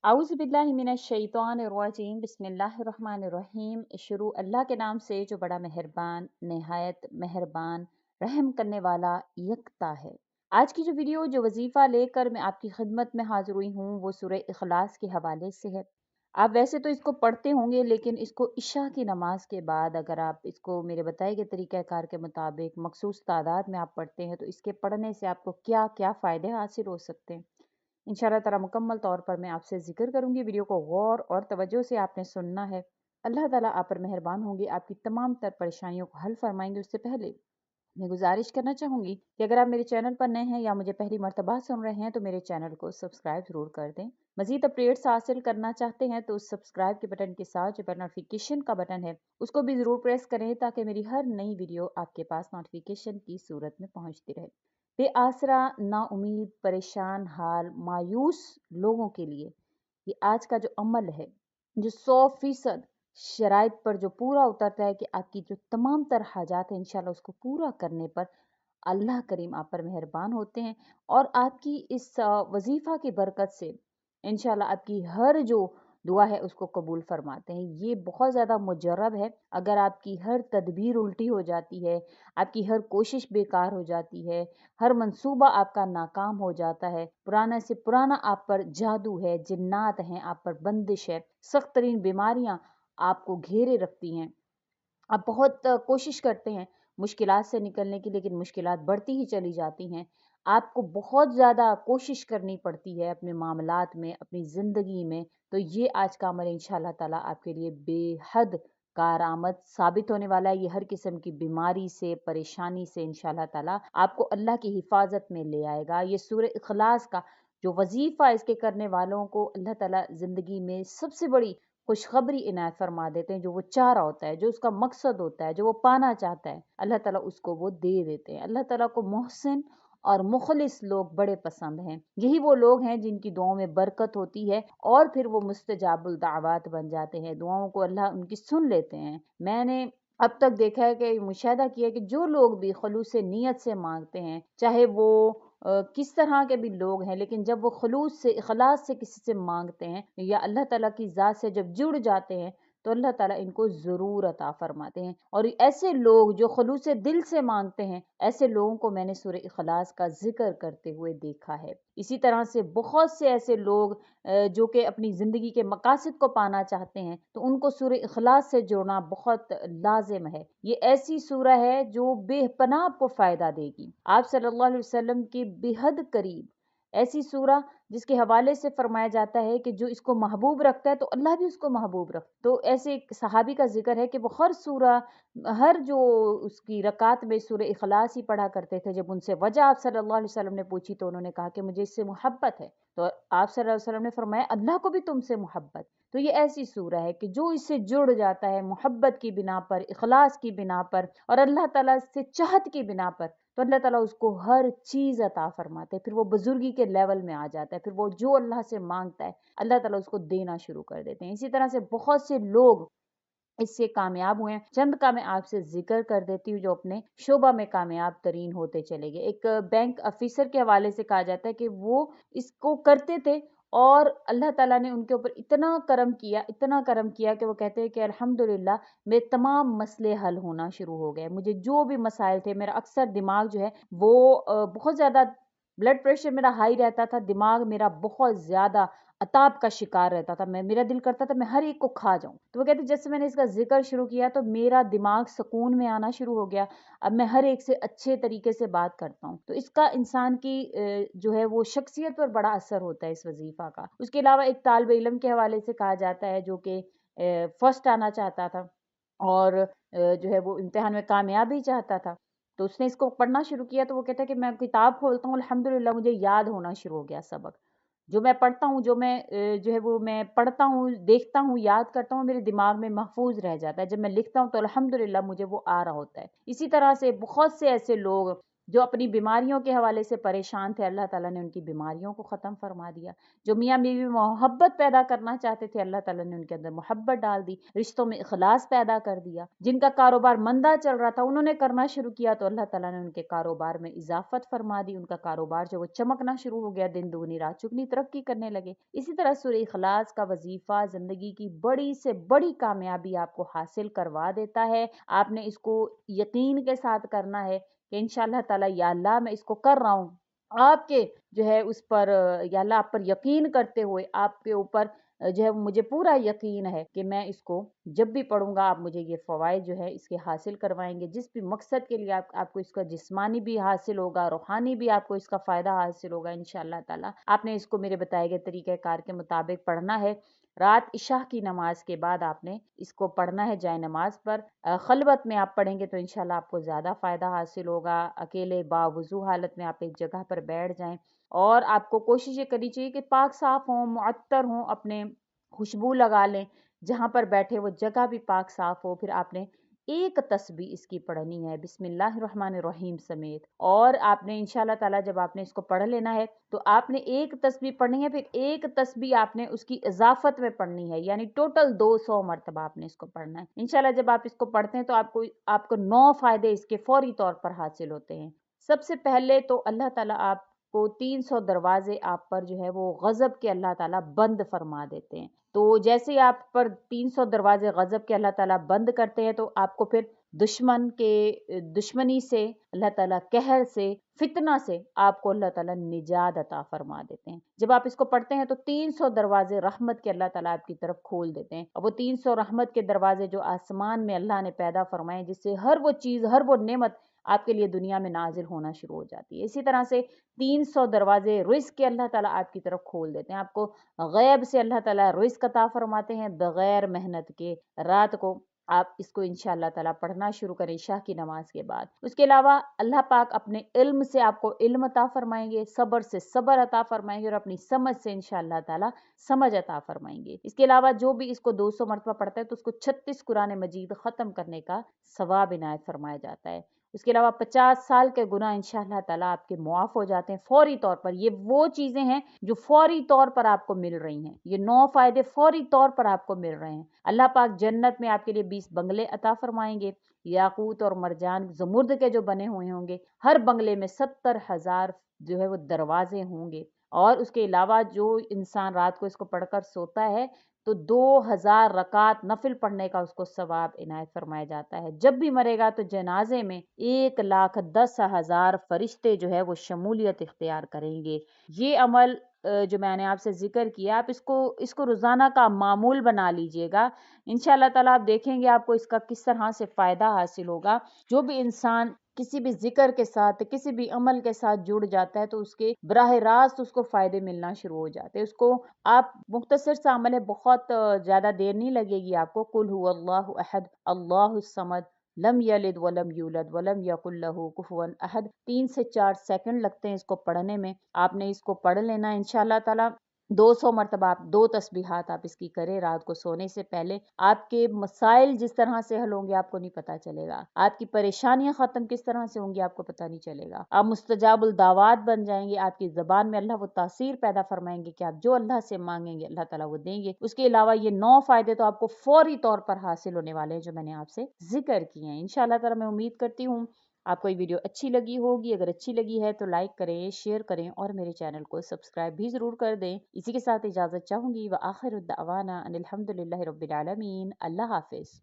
आउज़ुबिल्लाहिमिनश्शैतानिर्रजीम बिस्मिल्लाहिर्रहमानिर्रहीम। शुरू अल्लाह के नाम से जो बड़ा मेहरबान निहायत मेहरबान रहम करने वाला यकता है। आज की जो वीडियो जो वजीफ़ा लेकर मैं आपकी खिदमत में हाजिर हुई हूँ वो सूरह इखलास के हवाले से है। आप वैसे तो इसको पढ़ते होंगे लेकिन इसको इशा की नमाज के बाद अगर आप इसको मेरे बताए गए तरीक़ाकार के मुताबिक मखसूस तादाद में आप पढ़ते हैं तो इसके पढ़ने से आपको क्या क्या फ़ायदे हासिल हो सकते हैं इंशाअल्लाह ताला मुकम्मल तौर पर मैं आपसे ज़िक्र करूँगी। वीडियो को गौर और तवज्जो से आपने सुनना है। अल्लाह ताला आप पर मेहरबान होंगे, आपकी तमाम तर परेशानियों को हल फरमाएंगे। उससे पहले मैं गुजारिश करना चाहूँगी कि अगर आप मेरे चैनल पर नए हैं या मुझे पहली मर्तबा सुन रहे हैं तो मेरे चैनल को सब्सक्राइब ज़रूर कर दें। मज़ीद अपडेट्स हासिल करना चाहते हैं तो उस सब्सक्राइब के बटन के साथ जो नोटिफिकेशन का बटन है उसको भी ज़रूर प्रेस करें ताकि मेरी हर नई वीडियो आपके पास नोटिफिकेशन की सूरत में पहुँचती रहे। बेआसरा, नाउम्मीद, परेशान हाल, मायूस लोगों के लिए ये आज का जो अमल है जो 100% शराइत पर जो पूरा उतरता है कि आपकी जो तमाम तर हाजात है इंशाल्लाह उसको पूरा करने पर अल्लाह करीम आप पर मेहरबान होते हैं और आपकी इस वजीफा की बरकत से इंशाल्लाह आपकी हर जो दुआ है उसको कबूल फरमाते हैं। ये बहुत ज़्यादा मुजर्रब है। अगर आपकी हर तदबीर उल्टी हो जाती है, आपकी हर कोशिश बेकार हो जाती है, हर मंसूबा आपका नाकाम हो जाता है, पुराना से पुराना आप पर जादू है, जिन्नात हैं, आप पर बंदिश है, सख्त तरीन बीमारियां आपको घेरे रखती हैं, आप बहुत कोशिश करते हैं मुश्किलात से निकलने की लेकिन मुश्किलात बढ़ती ही चली जाती हैं। आपको बहुत ज़्यादा कोशिश करनी पड़ती है अपने मामलात में, अपनी ज़िंदगी में। तो ये आज का अमल इंशाअल्लाह ताला आपके लिए बेहद कारआमद साबित होने वाला है। ये हर किस्म की बीमारी से, परेशानी से इंशाअल्लाह ताला आपको अल्लाह की हिफाज़त में ले आएगा। ये सूरह इखलास का जो वजीफ़ा इसके करने वालों को अल्लाह ताला ज़िंदगी में सबसे बड़ी खुशखबरी इनायत फरमा देते हैं। जो वो चाह रहा होता है, जो उसका मकसद होता है, जो वो पाना चाहता है, अल्लाह ताला उसको वो दे देते हैं। अल्लाह ताला को मोहसिन और मुखलिस लोग बड़े पसंद हैं। यही वो लोग हैं जिनकी दुआओं में बरकत होती है और फिर वो मुस्तजाबुल दावत बन जाते हैं। दुआओं को अल्लाह उनकी सुन लेते हैं। मैंने अब तक देखा है कि मुशाहिदा किया है कि जो लोग भी खलूस नीयत से मांगते हैं, चाहे वो किस तरह के भी लोग हैं, लेकिन जब वो खलूस से इखलास से किसी से मांगते हैं या अल्लाह ताला की ज़ात से जब जुड़ जाते हैं तो अल्लाह ताला इनको ज़रूर अता फरमाते हैं। और ऐसे लोग जो खलूस दिल से मांगते हैं, ऐसे लोगों को मैंने सूरह इखलास का जिक्र करते हुए देखा है। इसी तरह से बहुत से ऐसे लोग जो कि अपनी ज़िंदगी के मकासद को पाना चाहते हैं तो उनको सूरह इखलास से जोड़ना बहुत लाजिम है। ये ऐसी सूरह है जो बेपनाह आपको फ़ायदा देगी। आप सल्लल्लाहु अलैहि वसल्लम के बेहद करीब ऐसी सूरह जिसके हवाले से फरमाया जाता है कि जो इसको महबूब रखता है तो अल्लाह भी उसको महबूब रखता है। तो ऐसे एक सहाबी का जिक्र है कि वो हर सूरह हर जो उसकी रकात में सूरह इखलास ही पढ़ा करते थे। जब उनसे वजह आप सल्लल्लाहु अलैहि वसल्लम ने पूछी तो उन्होंने कहा कि मुझे इससे मोहब्बत है। तो आप सल्लल्लाहु अलैहि वसल्लम ने फरमाया अल्लाह को भी तुमसे मोहब्बत। तो ये ऐसी सूरह है कि जो इससे जुड़ जाता है मोहब्बत की बिना पर, इखलास की बिना पर और अल्लाह ताला से चाहत की बिना पर, तो अल्लाह ताला उसको हर चीज़ अता फरमाते हैं। फिर वो बुजुर्गी के लेवल में आ जाता है। फिर वो जो अल्लाह से मांगता है अल्लाह ताला उसको देना शुरू कर देते हैं। इसी तरह से बहुत से लोग इससे कामयाब हुए हैं। चंद का मैं आपसे जिक्र कर देती हूँ जो अपने शोबा में कामयाब तरीन होते चले गए। एक बैंक ऑफिसर के हवाले से कहा जाता है कि वो इसको करते थे और अल्लाह ताला ने उनके ऊपर इतना करम किया कि वो कहते हैं कि अल्हम्दुलिल्लाह मेरे तमाम मसले हल होना शुरू हो गए। मुझे जो भी मसाइल थे, मेरा अक्सर दिमाग जो है वो बहुत ज़्यादा ब्लड प्रेशर मेरा हाई रहता था, दिमाग मेरा बहुत ज़्यादा अताप का शिकार रहता था। मेरा दिल करता था मैं हर एक को खा जाऊँ। तो वो कहते जब से मैंने इसका ज़िक्र शुरू किया तो मेरा दिमाग सुकून में आना शुरू हो गया। अब मैं हर एक से अच्छे तरीके से बात करता हूँ। तो इसका इंसान की जो है वो शख्सियत पर बड़ा असर होता है इस वज़ीफ़ा का। उसके अलावा एक तालिब इल्म के हवाले से कहा जाता है जो कि फर्स्ट आना चाहता था और जो है वो इम्तिहान में कामयाबी चाहता था। तो उसने इसको पढ़ना शुरू किया तो वो कहता है कि मैं किताब खोलता हूँ अल्हम्दुलिल्लाह मुझे याद होना शुरू हो गया सबक। जो मैं पढ़ता हूँ, जो मैं जो है वो मैं पढ़ता हूँ, देखता हूँ, याद करता हूँ, मेरे दिमाग में महफूज़ रह जाता है। जब मैं लिखता हूँ तो अल्हम्दुलिल्लाह मुझे वो आ रहा होता है। इसी तरह से बहुत से ऐसे लोग जो अपनी बीमारियों के हवाले से परेशान थे, अल्लाह ताला ने उनकी बीमारियों को ख़त्म फरमा दिया। जो मियाँ बीवी में मोहब्बत पैदा करना चाहते थे, अल्लाह ताला ने उनके अंदर मोहब्बत डाल दी, रिश्तों में इखलास पैदा कर दिया। जिनका कारोबार मंदा चल रहा था, उन्होंने करना शुरू किया तो अल्लाह ताला ने उनके कारोबार में इजाफत फरमा दी। उनका कारोबार जो वो चमकना शुरू हो गया, दिन दुगनी रात चुगनी तरक्की करने लगे। इसी तरह सूरह इखलास का वजीफा ज़िंदगी की बड़ी से बड़ी कामयाबी आपको हासिल करवा देता है। आपने इसको यकीन के साथ करना है कि इंशाअल्लाह ताला, या अल्लाह मैं इसको कर रहा हूँ, आपके जो है उस पर या अल्लाह आप पर यकीन करते हुए आपके ऊपर जो है मुझे पूरा यकीन है कि मैं इसको जब भी पढ़ूंगा आप मुझे ये फ़वाइद जो है इसके हासिल करवाएंगे। जिस भी मकसद के लिए आपको इसका जिस्मानी भी हासिल होगा, रूहानी भी आपको इसका फ़ायदा हासिल होगा इंशाअल्लाह ताला। आपने इसको मेरे बताए गए तरीक़ाकार के मुताबिक पढ़ना है। रात इशा की नमाज के बाद आपने इसको पढ़ना है जाए नमाज पर। खलवत में आप पढ़ेंगे तो इंशाल्लाह आपको ज़्यादा फ़ायदा हासिल होगा। अकेले बावुज़ू हालत में आप एक जगह पर बैठ जाएं और आपको कोशिश ये करनी चाहिए कि पाक साफ़ हों, मुअत्तर हों, अपने खुशबू लगा लें, जहाँ पर बैठे वो जगह भी पाक साफ़ हो। फिर आपने एक तस्बीह इसकी पढ़नी है बिस्मिल्लाहिर्रहमानिर्रहीम समेत, और आपने इंशाल्लाह ताला जब आपने इसको पढ़ लेना है तो आपने एक तस्बीह पढ़नी है, फिर एक तस्बीह आपने उसकी इजाफत में पढ़नी है, यानी टोटल 200 मरतबा आपने इसको पढ़ना है। इंशाल्लाह जब आप इसको पढ़ते हैं तो आपको 9 फायदे इसके फौरी तौर पर हासिल होते हैं। सबसे पहले तो अल्लाह ताला आपको 300 दरवाजे आप पर जो है वो गजब के अल्लाह ताला बंद फरमा देते हैं। तो जैसे ही आप पर 300 दरवाजे गजब के अल्लाह ताला बंद करते हैं तो आपको फिर दुश्मनी से, अल्लाह ताला कहर से, फितना से आपको अल्लाह ताला निजात अता फरमा देते हैं। जब आप इसको पढ़ते हैं तो 300 दरवाजे रहमत के अल्लाह ताला आपकी तरफ खोल देते हैं, और वो 300 रहमत के दरवाजे जो आसमान में अल्लाह ने पैदा फरमाए, जिससे हर वो चीज़, हर वो नेमत आपके लिए दुनिया में नाजिल होना शुरू हो जाती है। इसी तरह से 300 दरवाजे रिज़्क़ के अल्लाह ताला आपकी तरफ खोल देते हैं। आपको गैब से अल्लाह ताला रिज़्क़ अता फरमाते हैं बगैर मेहनत के। रात को आप इसको इंशाअल्लाह ताला पढ़ना शुरू करें इशा की नमाज के बाद। उसके अलावा अल्लाह पाक अपने इल्म से आपको इल्म अता फरमाएंगे, सब्र से सब्र अता फरमाएंगे, और अपनी समझ से इंशाअल्लाह ताला समझ अता फरमाएंगे। इसके अलावा जो भी इसको 200 मरतबा पढ़ता है तो उसको 36 कुरान मजीद ख़त्म करने का सवाब इनायत फरमाया जाता है। उसके अलावा 50 साल के गुनाह इंशाअल्लाह ताला आपके मुआफ़ हो जाते हैं फौरी तौर पर। ये वो चीज़ें हैं जो फौरी तौर पर आपको मिल रही हैं। ये 9 फ़ायदे फौरी तौर पर आपको मिल रहे हैं। अल्लाह पाक जन्नत में आपके लिए 20 बंगले अता फरमाएंगे, याकूत और मरजान ज़मुर्द के जो बने हुए होंगे। हर बंगले में 70,000 जो है वो दरवाजे होंगे। और उसके अलावा जो इंसान रात को इसको पढ़कर सोता है तो 2000 रकात नफिल पढ़ने का उसको सवाब इनायत फरमाया जाता है। जब भी मरेगा तो जनाजे में 1,10,000 फरिश्ते जो है वो शमूलियत इख्तियार करेंगे। ये अमल जो मैंने आपसे जिक्र किया, आप इसको रोजाना का मामूल बना लीजिएगा। इंशाअल्लाह ताला आप देखेंगे आपको इसका किस तरह से फायदा हासिल होगा। जो भी इंसान किसी भी जिक्र के साथ, किसी भी अमल के साथ जुड़ जाता है तो उसके बराह रास्त उसको फायदे मिलना शुरू हो जाते हैं। उसको आप मुख्तसर सा अमल है, बहुत ज्यादा देर नहीं लगेगी आपको। कुल हुवल्लाहु अहद अल्लाहुस समद लम यलिद वलम यूलद वलम यकुल लहू कुफुवन अहद। 3 से 4 सेकंड लगते हैं इसको पढ़ने में। आपने इसको पढ़ लेना है इंशाअल्लाह ताला। 200 मरतबा आप 2 तस्बीहात आप इसकी करें रात को सोने से पहले। आपके मसाइल जिस तरह से हल होंगे आपको नहीं पता चलेगा। आपकी परेशानियां खत्म किस तरह से होंगी आपको पता नहीं चलेगा। आप मुस्तजाबुल दावात बन जाएंगे। आपकी ज़बान में अल्लाह वो तासीर पैदा फरमाएंगे कि आप जो अल्लाह से मांगेंगे अल्लाह ताला वो देंगे। उसके अलावा ये 9 फायदे तो आपको फौरी तौर पर हासिल होने वाले हैं जो मैंने आपसे जिक्र किए हैं। इंशाअल्लाह ताला मैं उम्मीद करती हूँ आपको ये वीडियो अच्छी लगी होगी। अगर अच्छी लगी है तो लाइक करें, शेयर करें और मेरे चैनल को सब्सक्राइब भी ज़रूर कर दें। इसी के साथ इजाज़त चाहूँगी। व आखिर दावाना अनिल हम्दुलिल्लाहि रब्बिल आलमीन। अल्लाह हाफ़िज़।